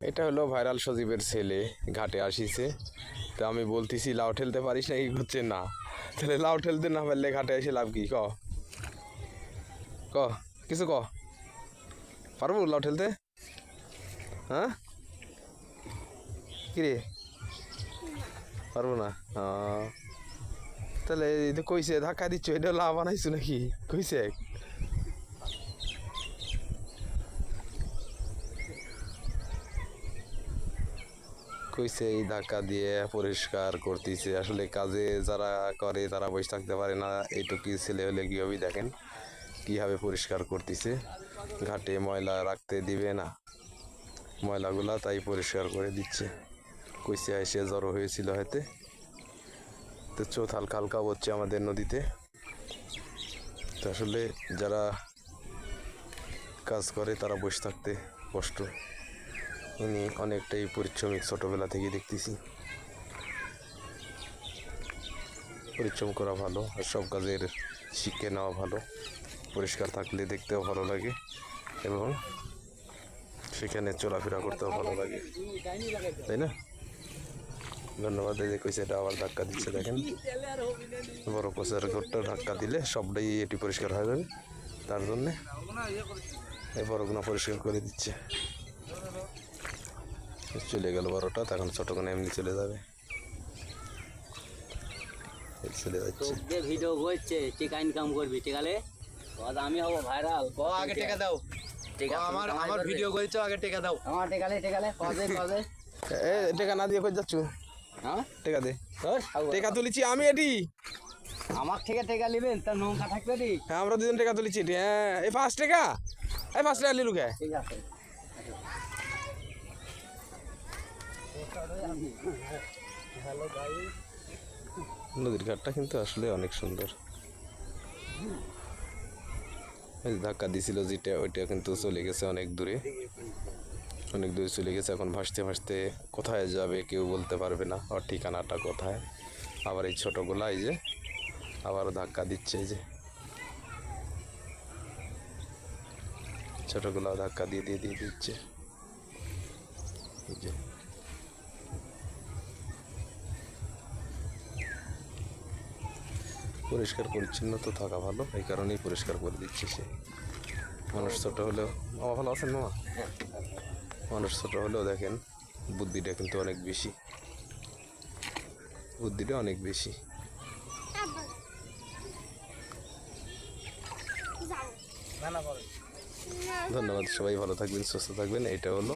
এটা হলো ভাইরাল সজীবের ছেলে, ঘাটে আসিছে। তো আমি বলতেছি লাউ ঠেলতে পারিস না, কি করছে না। তাহলে লাউ ঠেলতে না পারলে ঘাটে এসে লাভ কি? ক ক কিছু ক, পারবো লাউ ঠেলতে? হ্যাঁ কিরে, পারবো না? তাহলে এই তো কইছে ধাক্কা দিচ্ছ, এটা লাভ বানাইছো নাকি? কইছে কইছে এই ধাক্কা দিয়ে পরিষ্কার করতেছে। আসলে কাজে যারা করে তারা বসে থাকতে পারে না। এইটুকু ছেলে হলে কীভাবে দেখেন কীভাবে পরিষ্কার করতেছে। ঘাটে ময়লা রাখতে দিবে না, ময়লাগুলা তাই পরিষ্কার করে দিচ্ছে। কইছে এসে জড়ো হয়েছিল হয়তো। তো চোথ হালকা হালকা হচ্ছে আমাদের নদীতে। তো আসলে যারা কাজ করে তারা বসে থাকতে কষ্ট। উনি অনেকটাই পরিশ্রমিক, ছোটোবেলা থেকে দেখতেছি। পরিশ্রম করা ভালো, আর সব কাজের শিখে নেওয়া ভালো। পরিষ্কার থাকলে দেখতেও ভালো লাগে এবং সেখানে চলাফেরা করতেও ভালো লাগে, তাই না? ধন্যবাদ। এই যে কইছে এটা আবার ধাক্কা দিচ্ছে, দেখেন বড় কোচের ঘরটা ধাক্কা দিলে সবটাই এটি পরিষ্কার হয়ে যাবে। তার জন্যে এই বড়গুলো পরিষ্কার করে দিচ্ছে। চলে গেল বড়টা, তখন ছোটগুলো এমনি চলে যাবে, চলে যাচ্ছে। ভিডিও করছে, টাকা ইনকাম করবি, ঠিক আছে? আমি হবো ভাইরাল। আগে টাকা দাও, আমার ভিডিও করেছো, আগে টাকা দাও। আমার টেকালে কবে এ টাকা না দিয়ে কই যাচ্ছ? হ্যাঁ টাকা দে, টাকা তুলেছি আমি এটি। আমার থেকে টাকা নেবেন, তার নৌকা থাকবে দি। হ্যাঁ আমরা দুজন টাকা তুলেছি এটি। হ্যাঁ এই 5 টাকা, এই 5 টাকা লিলু কে? ঠিক আছে। নদীর ঘাটটা কিন্তু আসলে অনেক সুন্দর। ধাক্কা দিছিল যেটা, ওইটা কিন্তু চলে গেছে অনেক দূরে, অনেক দূরে চলে গেছে। এখন ভাসতে ভাসতে কোথায় যাবে কেউ বলতে পারবে না, ওর ঠিকানাটা কোথায়। আবার এই ছোটোগুলা এই যে আবারও ধাক্কা দিচ্ছে, এই যে ছোটোগুলাও ধাক্কা দিয়ে দিয়ে দিয়ে দিচ্ছে। এই যে পরিষ্কার পরিচ্ছন্ন তো থাকা ভালো, এই কারণেই পরিষ্কার করে দিচ্ছে সে। মানুষ ছোটো হলেও, মামা ভালো আছেন মামা? মানুষ ছোটো হলেও দেখেন বুদ্ধিটা কিন্তু অনেক বেশি, বুদ্ধিটা অনেক বেশি। ধন্যবাদ, সবাই ভালো থাকবেন, সুস্থ থাকবেন। এটা হলো